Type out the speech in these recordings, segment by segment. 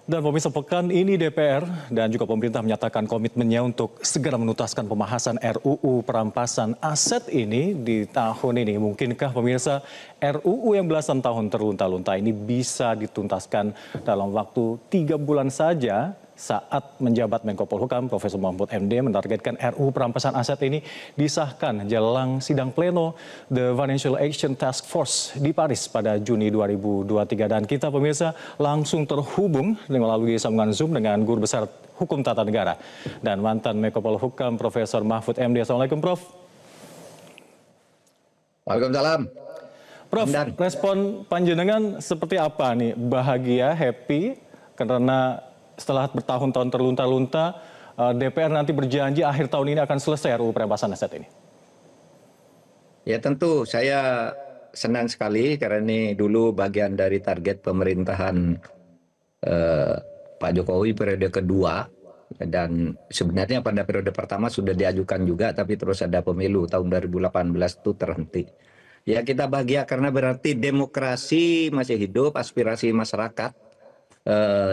Dan pemirsa, pekan ini DPR dan juga pemerintah menyatakan komitmennya untuk segera menuntaskan pembahasan RUU perampasan aset ini di tahun ini. Mungkinkah pemirsa RUU yang belasan tahun terlunta-lunta ini bisa dituntaskan dalam waktu 3 bulan saja? Saat menjabat Menko Polhukam, Profesor Mahfud MD menargetkan RUU perampasan aset ini disahkan jelang sidang pleno The Financial Action Task Force di Paris pada Juni 2023. Dan kita pemirsa langsung terhubung melalui sambungan Zoom dengan Guru Besar Hukum Tata Negara dan mantan Menko Polhukam Profesor Mahfud MD. Assalamualaikum, Prof. Waalaikumsalam. Prof, respon panjenengan seperti apa nih? Bahagia, happy karena setelah bertahun-tahun terlunta-lunta, DPR nanti berjanji akhir tahun ini akan selesai RUU perampasan aset ini. Ya tentu saya senang sekali karena ini dulu bagian dari target pemerintahan Pak Jokowi periode kedua. Dan sebenarnya pada periode pertama sudah diajukan juga, tapi terus ada pemilu tahun 2018 itu terhenti. Ya kita bahagia karena berarti demokrasi masih hidup, aspirasi masyarakat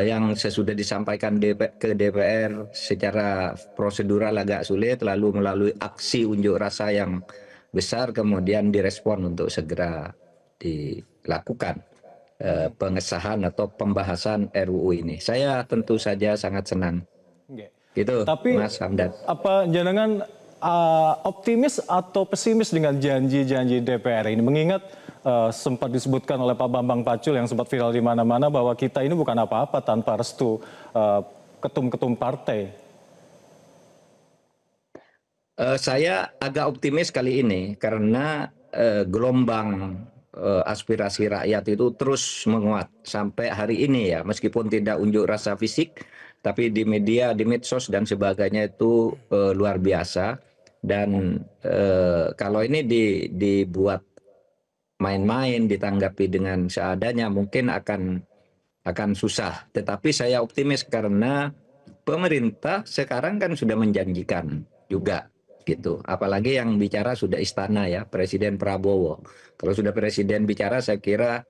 yang sesudah disampaikan ke DPR secara prosedural agak sulit, lalu melalui aksi unjuk rasa yang besar kemudian direspon untuk segera dilakukan pengesahan atau pembahasan RUU ini. Saya tentu saja sangat senang. Gitu, tapi, Mas Hamdan. Apa jenengan optimis atau pesimis dengan janji-janji DPR ini? Mengingat sempat disebutkan oleh Pak Bambang Pacul yang sempat viral di mana-mana bahwa kita ini bukan apa-apa tanpa restu ketum-ketum partai. Saya agak optimis kali ini karena gelombang aspirasi rakyat itu terus menguat sampai hari ini ya, meskipun tidak unjuk rasa fisik, tapi di media, di medsos dan sebagainya itu luar biasa. Dan kalau ini dibuat main-main, ditanggapi dengan seadanya, mungkin akan susah. Tetapi saya optimis karena pemerintah sekarang kan sudah menjanjikan juga gitu. Apalagi yang bicara sudah istana ya, Presiden Prabowo. Kalau sudah Presiden bicara, saya kira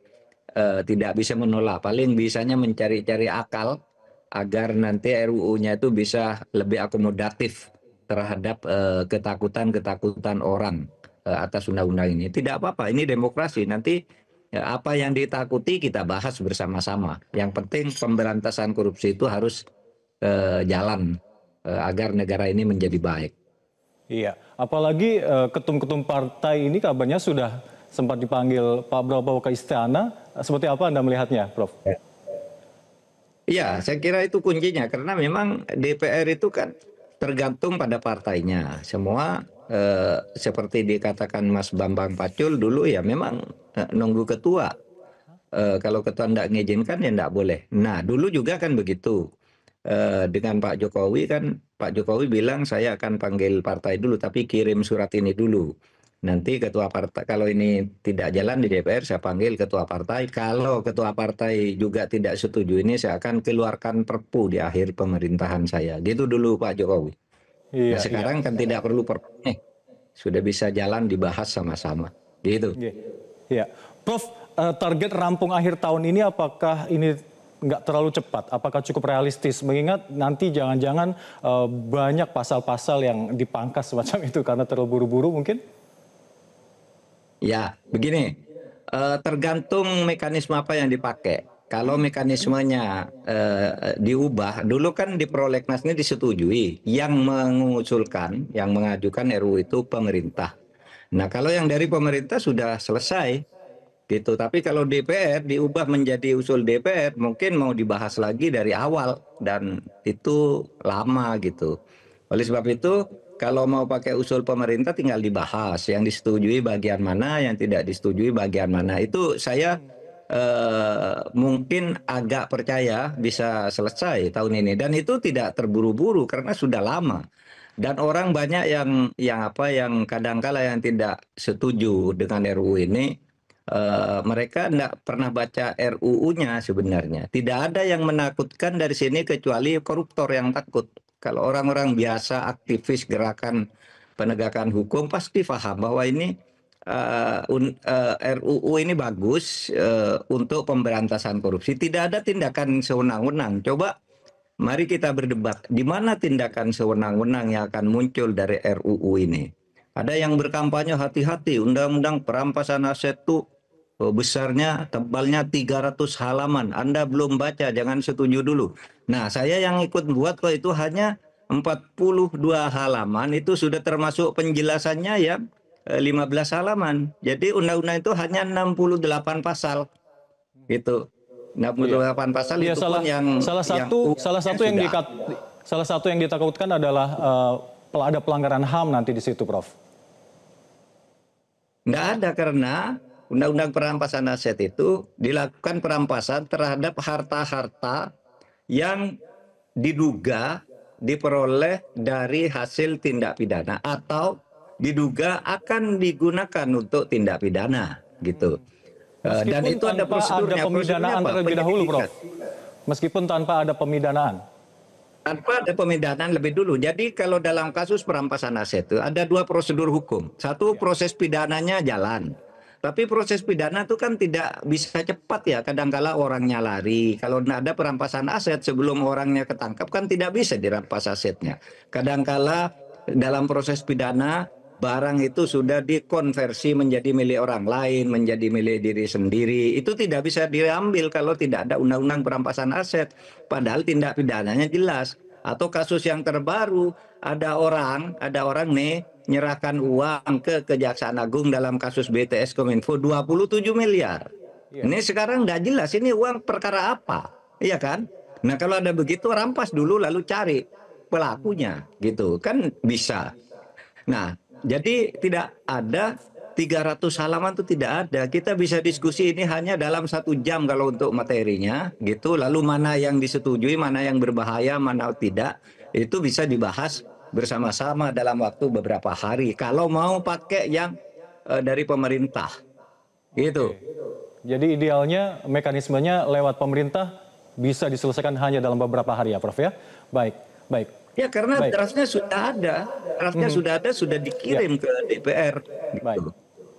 tidak bisa menolak. Paling bisanya mencari-cari akal agar nanti RUU-nya itu bisa lebih akomodatif terhadap ketakutan-ketakutan orang atas undang-undang ini. Tidak apa-apa, ini demokrasi. Nanti ya, apa yang ditakuti kita bahas bersama-sama. Yang penting pemberantasan korupsi itu harus jalan agar negara ini menjadi baik. Iya, apalagi ketum-ketum partai ini kabarnya sudah sempat dipanggil Pak Prabowo ke istana. Seperti apa Anda melihatnya, Prof? Iya, saya kira itu kuncinya karena memang DPR itu kan tergantung pada partainya. Semua seperti dikatakan Mas Bambang Pacul dulu ya memang nunggu ketua. Kalau ketua tidak mengizinkan ya tidak boleh. Nah dulu juga kan begitu. Dengan Pak Jokowi kan Pak Jokowi bilang saya akan panggil partai dulu tapi kirim surat ini dulu. Nanti ketua partai kalau ini tidak jalan di DPR saya panggil ketua partai. Kalau ketua partai juga tidak setuju ini saya akan keluarkan perpu di akhir pemerintahan saya. Gitu dulu Pak Jokowi. Nah Iya, sekarang kan tidak perlu perpu nih. Sudah bisa jalan dibahas sama-sama. Gitu. Iya. Prof, target rampung akhir tahun ini apakah ini nggak terlalu cepat? Apakah cukup realistis? Mengingat nanti jangan-jangan banyak pasal-pasal yang dipangkas semacam itu karena terlalu buru-buru mungkin? Ya, begini, tergantung mekanisme apa yang dipakai. Kalau mekanismenya diubah, dulu kan di prolegnas ini disetujui. Yang mengusulkan, yang mengajukan RUU itu pemerintah. Nah, kalau yang dari pemerintah sudah selesai, gitu. Tapi kalau DPR diubah menjadi usul DPR, mungkin mau dibahas lagi dari awal dan itu lama gitu. Oleh sebab itu, kalau mau pakai usul pemerintah tinggal dibahas, yang disetujui bagian mana, yang tidak disetujui bagian mana. Itu saya mungkin agak percaya bisa selesai tahun ini dan itu tidak terburu-buru karena sudah lama. Dan orang banyak yang kadangkala yang tidak setuju dengan RUU ini. Mereka tidak pernah baca RUU-nya sebenarnya. Tidak ada yang menakutkan dari sini kecuali koruptor yang takut. Kalau orang-orang biasa, aktivis gerakan penegakan hukum pasti paham bahwa ini RUU ini bagus untuk pemberantasan korupsi. Tidak ada tindakan sewenang-wenang. Coba mari kita berdebat di mana tindakan sewenang-wenang yang akan muncul dari RUU ini. Ada yang berkampanye hati-hati, undang-undang perampasan aset itu besarnya, tebalnya 300 halaman. Anda belum baca, jangan setuju dulu. Nah, saya yang ikut buat kok itu hanya 42 halaman, itu sudah termasuk penjelasannya ya 15 halaman. Jadi undang-undang itu hanya 68 pasal. Gitu. Iya. 68 pasal Iya, itu pun yang sudah. salah satu yang ditakutkan adalah ada pelanggaran HAM nanti di situ, Prof. Nggak ada, karena undang-undang perampasan aset itu dilakukan perampasan terhadap harta-harta yang diduga diperoleh dari hasil tindak pidana atau diduga akan digunakan untuk tindak pidana gitu. Dan Meskipun itu ada tanpa ada prosedurnya. Prosedurnya pemidanaan apa? terlebih dahulu, Prof. Penyelidikan. Meskipun tanpa ada pemidanaan. Tanpa ada pemidanaan lebih dulu. Jadi kalau dalam kasus perampasan aset itu ada dua prosedur hukum. Satu, proses pidananya jalan. Tapi proses pidana itu kan tidak bisa cepat ya. Kadangkala orangnya lari. Kalau tidak ada perampasan aset sebelum orangnya ketangkap kan tidak bisa dirampas asetnya. Kadangkala dalam proses pidana barang itu sudah dikonversi menjadi milik orang lain, menjadi milik diri sendiri. Itu tidak bisa diambil kalau tidak ada undang-undang perampasan aset. Padahal tindak pidananya jelas. Atau kasus yang terbaru, ada orang nih nyerahkan uang ke Kejaksaan Agung dalam kasus BTS Kominfo 27 miliar. Ini sekarang nggak jelas ini uang perkara apa, iya kan? Nah kalau ada begitu rampas dulu lalu cari pelakunya, gitu kan bisa. Nah, jadi tidak ada 300 halaman itu tidak ada. Kita bisa diskusi ini hanya dalam 1 jam kalau untuk materinya, gitu. Lalu mana yang disetujui, mana yang berbahaya, mana tidak, itu bisa dibahas bersama-sama dalam waktu beberapa hari. Kalau mau pakai yang dari pemerintah, gitu. Jadi idealnya mekanismenya lewat pemerintah bisa diselesaikan hanya dalam beberapa hari ya, Prof ya. Baik, baik. Ya karena Baik. draftnya sudah ada, sudah dikirim ke DPR. Baik. Gitu.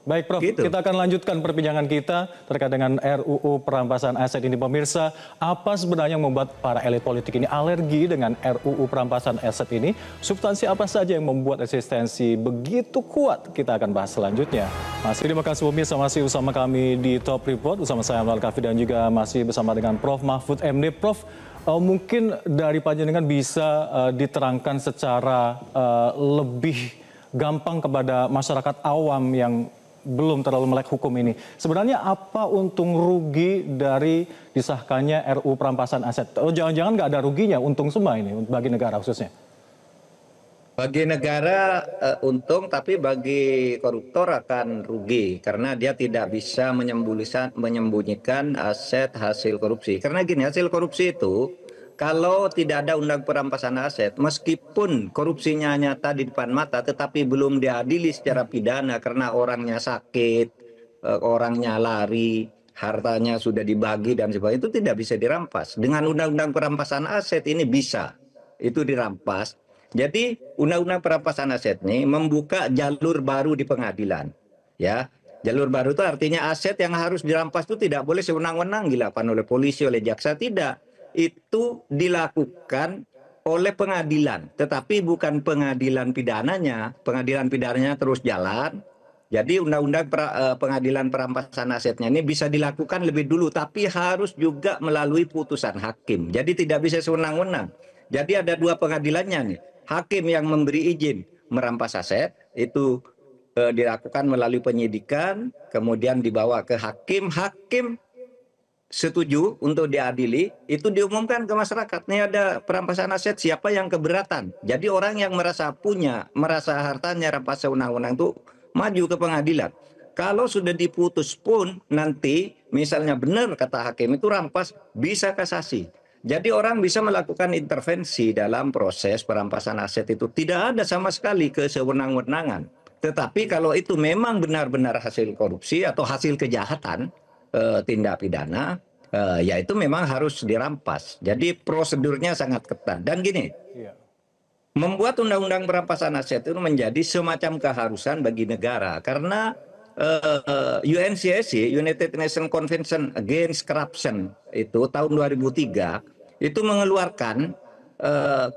Baik, Prof. Gitu. Kita akan lanjutkan perbincangan kita terkait dengan RUU perampasan aset ini. Pemirsa, apa sebenarnya yang membuat para elit politik ini alergi dengan RUU perampasan aset ini? Substansi apa saja yang membuat eksistensi begitu kuat? Kita akan bahas selanjutnya. Masih terima kasih pemirsa, masih bersama kami di Top Report. Bersama saya Amral Kafi dan juga masih bersama dengan Prof. Mahfud MD. Prof, mungkin dari panjenengan bisa diterangkan secara lebih gampang kepada masyarakat awam yang belum terlalu melek hukum ini. Sebenarnya apa untung rugi dari disahkannya RUU perampasan aset? Oh, jangan-jangan nggak ada ruginya, untung semua ini bagi negara khususnya? Bagi negara untung, tapi bagi koruptor akan rugi karena dia tidak bisa menyembunyikan aset hasil korupsi. Karena gini, hasil korupsi itu kalau tidak ada undang perampasan aset, meskipun korupsinya nyata di depan mata, tetapi belum diadili secara pidana karena orangnya sakit, orangnya lari, hartanya sudah dibagi dan sebagainya, itu tidak bisa dirampas. Dengan undang-undang perampasan aset ini bisa, itu dirampas. Jadi undang-undang perampasan aset ini membuka jalur baru di pengadilan, ya. Jalur baru itu artinya aset yang harus dirampas itu tidak boleh sewenang-wenang dilakukan oleh polisi, oleh jaksa, tidak. Itu dilakukan oleh pengadilan, tetapi bukan pengadilan pidananya. Pengadilan pidananya terus jalan. Jadi undang-undang pengadilan perampasan asetnya ini bisa dilakukan lebih dulu, tapi harus juga melalui putusan hakim. Jadi tidak bisa sewenang-wenang. Jadi ada dua pengadilannya nih. Hakim yang memberi izin merampas aset itu dilakukan melalui penyidikan, kemudian dibawa ke hakim. Hakim setuju untuk diadili, itu diumumkan ke masyarakat. Ini ada perampasan aset, siapa yang keberatan. Jadi orang yang merasa hartanya rampas sewenang-wenang itu maju ke pengadilan. Kalau sudah diputus pun nanti misalnya benar kata hakim itu rampas, bisa kasasi. Jadi orang bisa melakukan intervensi dalam proses perampasan aset itu. Tidak ada sama sekali kesewenang-wenangan. Tetapi kalau itu memang benar-benar hasil korupsi atau hasil kejahatan, tindak pidana, ya itu memang harus dirampas. Jadi prosedurnya sangat ketat. Dan gini, membuat undang-undang perampasan aset itu menjadi semacam keharusan bagi negara. Karena UNCSC, United Nations Convention Against Corruption itu tahun 2003 itu mengeluarkan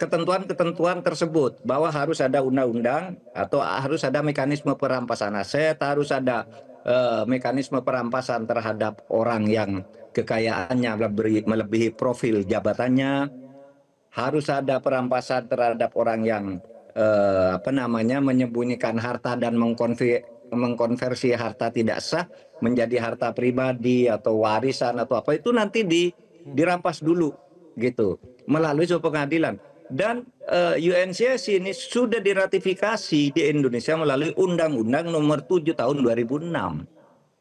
ketentuan-ketentuan tersebut bahwa harus ada undang-undang atau harus ada mekanisme perampasan aset, harus ada mekanisme perampasan terhadap orang yang kekayaannya melebihi profil jabatannya, harus ada perampasan terhadap orang yang menyembunyikan harta dan mengkonversi harta tidak sah menjadi harta pribadi atau warisan atau apa, itu nanti dirampas dulu gitu melalui sebuah pengadilan. Dan UNCSC ini sudah diratifikasi di Indonesia melalui Undang-Undang Nomor 7 Tahun 2006.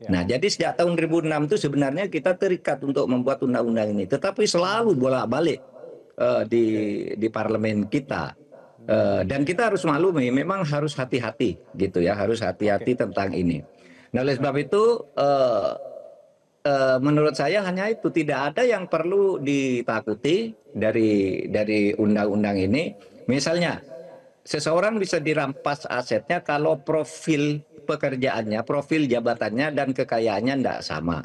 Ya. Nah, jadi sejak tahun 2006 itu sebenarnya kita terikat untuk membuat undang-undang ini, tetapi selalu bolak-balik di parlemen kita. Dan kita harus maklumi, memang harus hati-hati gitu ya, harus hati-hati tentang ini. Nah, oleh sebab itu menurut saya hanya itu, tidak ada yang perlu ditakuti dari undang-undang ini. Misalnya, seseorang bisa dirampas asetnya kalau profil pekerjaannya, profil jabatannya dan kekayaannya tidak sama.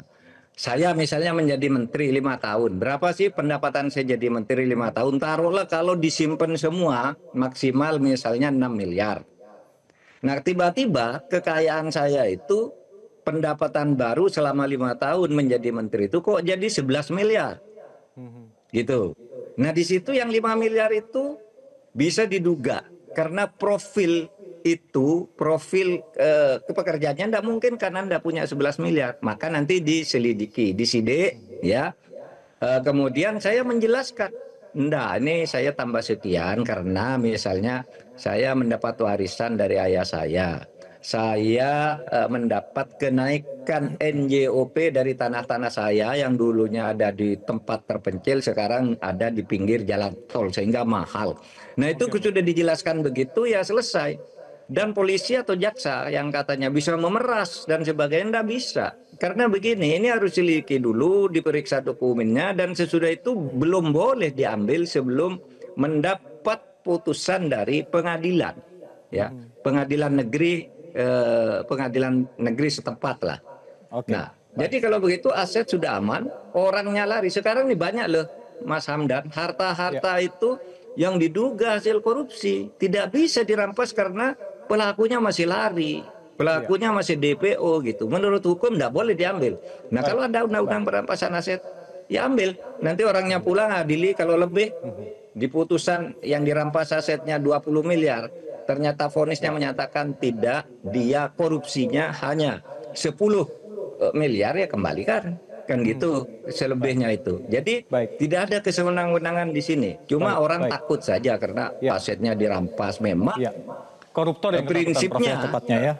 Saya misalnya menjadi menteri 5 tahun. Berapa sih pendapatan saya jadi menteri 5 tahun? Taruhlah kalau disimpan semua maksimal misalnya 6 miliar. Nah, tiba-tiba kekayaan saya itu pendapatan baru selama 5 tahun menjadi menteri itu kok jadi 11 miliar. Gitu. Nah, di situ yang 5 miliar itu bisa diduga karena profil pekerjaannya tidak mungkin karena tidak punya 11 miliar. Maka nanti diselidiki, disidik ya. Kemudian saya menjelaskan, enggak, ini saya tambah sekian karena misalnya saya mendapat warisan dari ayah saya. Saya mendapat kenaikan NJOP dari tanah-tanah saya yang dulunya ada di tempat terpencil, sekarang ada di pinggir jalan tol sehingga mahal. Nah, itu sudah dijelaskan begitu ya selesai. Dan polisi atau jaksa yang katanya bisa memeras dan sebagainya tidak bisa. Karena begini, ini harus selidiki dulu, diperiksa dokumennya, dan sesudah itu belum boleh diambil sebelum mendapat putusan dari pengadilan, ya, pengadilan negeri setempat lah. Nah, jadi kalau begitu aset sudah aman, orangnya lari. Sekarang ini banyak loh, Mas Hamdan, harta-harta itu yang diduga hasil korupsi tidak bisa dirampas karena pelakunya masih lari, pelakunya masih DPO gitu. Menurut hukum tidak boleh diambil. Nah, kalau ada undang-undang perampasan aset, ya ambil. Nanti orangnya pulang adili kalau lebih. Di putusan yang dirampas asetnya 20 miliar, ternyata vonisnya menyatakan tidak, dia korupsinya hanya 10 miliar, ya kembalikan. Kan gitu selebihnya itu. Jadi tidak ada kesewenang-wenangan di sini. Cuma orang takut saja karena asetnya dirampas. Memang koruptor yang prinsipnya tepatnya ya.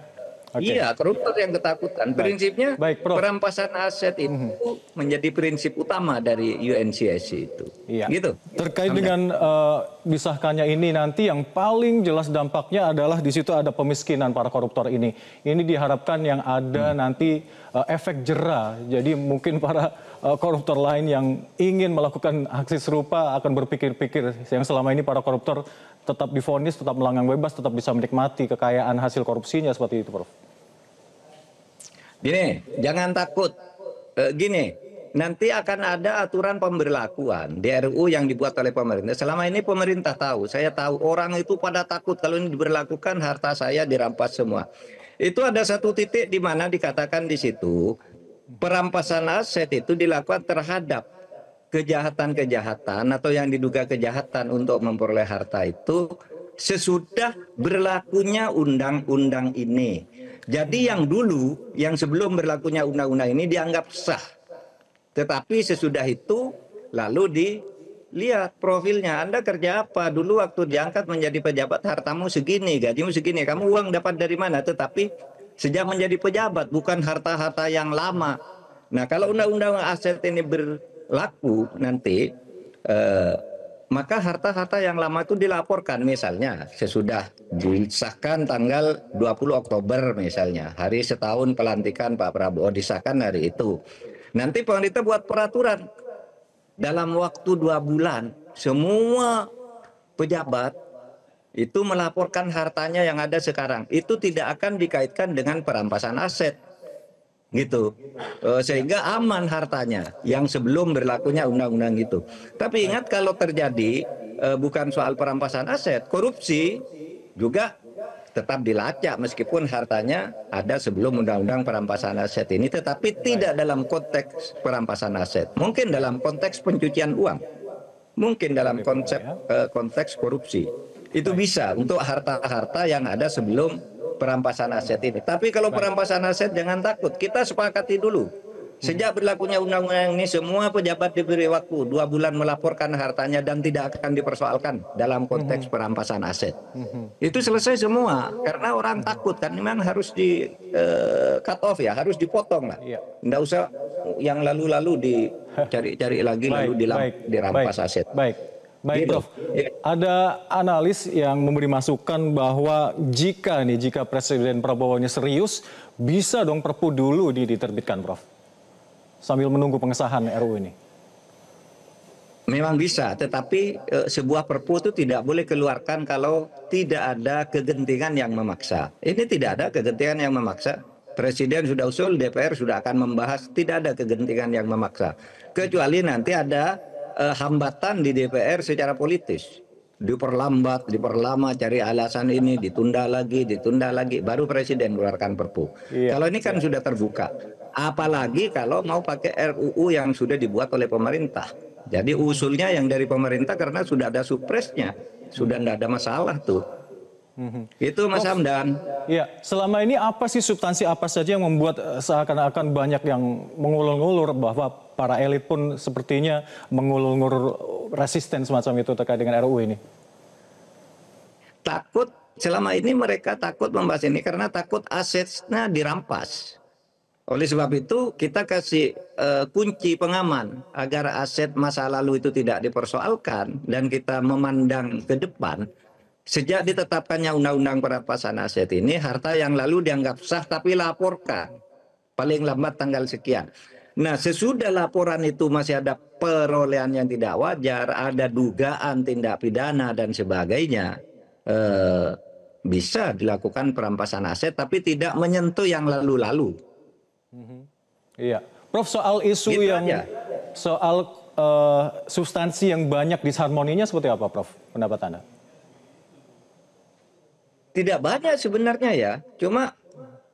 Iya, koruptor yang ketakutan. Prinsipnya perampasan aset itu menjadi prinsip utama dari UNCSC itu. Iya. Gitu. Terkait dengan disahkannya ini, nanti yang paling jelas dampaknya adalah di situ ada pemiskinan para koruptor ini. Ini diharapkan yang ada nanti efek jera. Jadi mungkin para koruptor lain yang ingin melakukan aksi serupa akan berpikir-pikir. Yang selama ini para koruptor tetap divonis, tetap melanggang bebas, tetap bisa menikmati kekayaan hasil korupsinya seperti itu, Prof. Gini, jangan takut. Gini, nanti akan ada aturan pemberlakuan di RUU yang dibuat oleh pemerintah. Selama ini pemerintah tahu, saya tahu orang itu pada takut kalau ini diberlakukan harta saya dirampas semua. Itu ada satu titik di mana dikatakan di situ perampasan aset itu dilakukan terhadap kejahatan-kejahatan atau yang diduga kejahatan untuk memperoleh harta itu sesudah berlakunya undang-undang ini. Jadi yang dulu, yang sebelum berlakunya undang-undang ini dianggap sah. Tetapi sesudah itu lalu dilihat profilnya. Anda kerja apa? Dulu waktu diangkat menjadi pejabat hartamu segini, gajimu segini. Kamu uang dapat dari mana? Tetapi sejak menjadi pejabat, bukan harta-harta yang lama. Nah, kalau undang-undang aset ini berlaku nanti, maka harta-harta yang lama itu dilaporkan. Misalnya sesudah disahkan tanggal 20 Oktober misalnya, hari setahun pelantikan Pak Prabowo, disahkan hari itu. Nanti pemerintah buat peraturan dalam waktu 2 bulan semua pejabat itu melaporkan hartanya yang ada sekarang. Itu tidak akan dikaitkan dengan perampasan aset. Gitu. Sehingga aman hartanya yang sebelum berlakunya undang-undang itu. Tapi ingat kalau terjadi bukan soal perampasan aset, korupsi juga tetap dilacak meskipun hartanya ada sebelum undang-undang perampasan aset ini, tetapi tidak dalam konteks perampasan aset. Mungkin dalam konteks pencucian uang, mungkin dalam konsep konteks korupsi. Itu bisa untuk harta-harta yang ada sebelum perampasan aset ini. Tapi kalau perampasan aset jangan takut, kita sepakati dulu. Sejak berlakunya undang-undang ini semua pejabat diberi waktu 2 bulan melaporkan hartanya dan tidak akan dipersoalkan dalam konteks perampasan aset. Itu selesai semua karena orang takut kan, memang harus di cut off ya, harus dipotong lah. Nggak usah yang lalu-lalu dicari-cari lagi lalu dirampas aset. Baik, Prof. Ada analis yang memberi masukan bahwa jika Presiden Prabowo ini serius, bisa dong Perpu dulu diterbitkan, Prof. Sambil menunggu pengesahan RUU ini. Memang bisa, tetapi sebuah Perpu itu tidak boleh keluarkan kalau tidak ada kegentingan yang memaksa. Ini tidak ada kegentingan yang memaksa. Presiden sudah usul, DPR sudah akan membahas, tidak ada kegentingan yang memaksa. Kecuali nanti ada hambatan di DPR secara politis, diperlambat, diperlama, cari alasan ini, ditunda lagi, baru Presiden mengeluarkan Perpu. Kalau ini kan sudah terbuka, apalagi kalau mau pakai RUU yang sudah dibuat oleh pemerintah. Jadi usulnya yang dari pemerintah karena sudah ada supresnya, sudah tidak ada masalah tuh. Itu Mas Hamdan. Iya, selama ini apa sih substansi apa saja yang membuat seakan-akan banyak yang mengulur-ngulur bahwa para elit pun sepertinya mengulur-ngulur resisten semacam itu terkait dengan RUU ini? Takut, selama ini mereka takut membahas ini karena takut asetnya dirampas. Oleh sebab itu kita kasih kunci pengaman agar aset masa lalu itu tidak dipersoalkan dan kita memandang ke depan. Sejak ditetapkannya undang-undang perampasan aset ini, harta yang lalu dianggap sah tapi laporkan. Paling lambat tanggal sekian. Nah, sesudah laporan itu masih ada perolehan yang tidak wajar, ada dugaan tindak pidana dan sebagainya, bisa dilakukan perampasan aset tapi tidak menyentuh yang lalu-lalu. Iya, Prof, soal isu gitu yang aja. Soal substansi yang banyak disharmoninya seperti apa, Prof? Pendapat Anda? Tidak banyak sebenarnya ya, cuma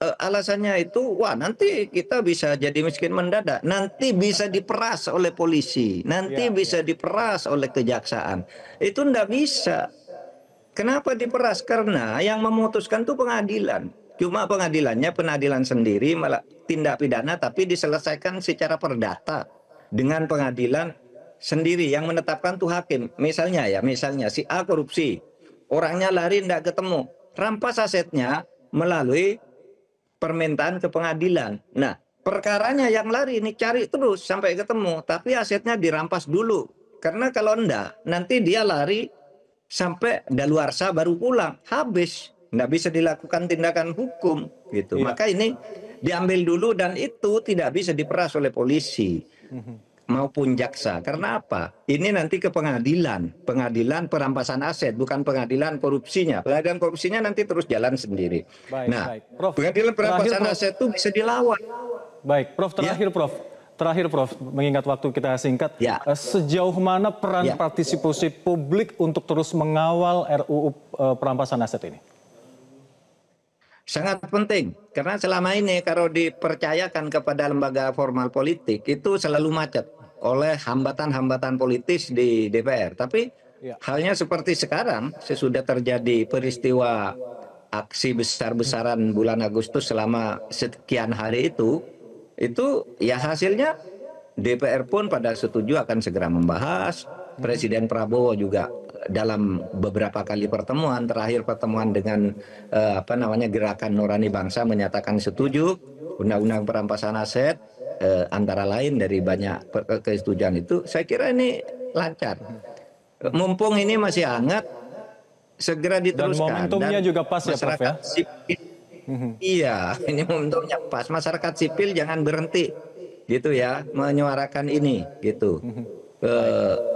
alasannya itu, wah nanti kita bisa jadi miskin mendadak, nanti bisa diperas oleh polisi, nanti bisa diperas oleh kejaksaan. Itu enggak bisa. Kenapa diperas? Karena yang memutuskan itu pengadilan. Cuma pengadilan sendiri malah tindak pidana tapi diselesaikan secara perdata dengan pengadilan sendiri yang menetapkan tuh hakim. Misalnya si A korupsi, orangnya lari tidak ketemu, rampas asetnya melalui permintaan ke pengadilan. Nah, perkaranya yang lari ini cari terus sampai ketemu, tapi asetnya dirampas dulu. Karena kalau enggak, nanti dia lari sampai daluarsa baru pulang, habis. Nggak bisa dilakukan tindakan hukum gitu. Maka ini diambil dulu dan itu tidak bisa diperas oleh polisi maupun jaksa. Karena apa? Ini nanti ke pengadilan perampasan aset, bukan pengadilan korupsinya. Pengadilan korupsinya nanti terus jalan sendiri. Prof, pengadilan perampasan aset itu bisa dilawan. Baik, Prof, terakhir Prof, mengingat waktu kita singkat, sejauh mana peran partisipasi publik untuk terus mengawal RUU perampasan aset ini? Sangat penting, karena selama ini kalau dipercayakan kepada lembaga formal politik itu selalu macet oleh hambatan-hambatan politis di DPR. Tapi halnya seperti sekarang, sesudah terjadi peristiwa aksi besar-besaran bulan Agustus selama sekian hari itu ya hasilnya DPR pun pada setuju akan segera membahas. Presiden Prabowo juga dalam beberapa kali pertemuan, terakhir pertemuan dengan Gerakan Nurani Bangsa menyatakan setuju undang-undang perampasan aset, antara lain dari banyak kesetujuan itu. Saya kira ini lancar. Mumpung ini masih hangat, segera diteruskan. Dan momentumnya juga pas ya, Prof, ya? Sipil, iya, ini momentumnya pas. Masyarakat sipil jangan berhenti, gitu ya, menyuarakan ini, gitu.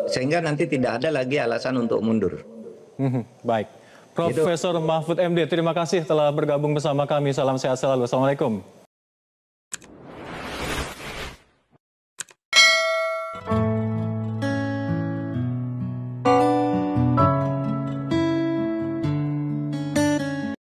Sehingga nanti tidak ada lagi alasan untuk mundur. Baik. Gitu. Profesor Mahfud MD, terima kasih telah bergabung bersama kami. Salam sehat selalu. Assalamualaikum.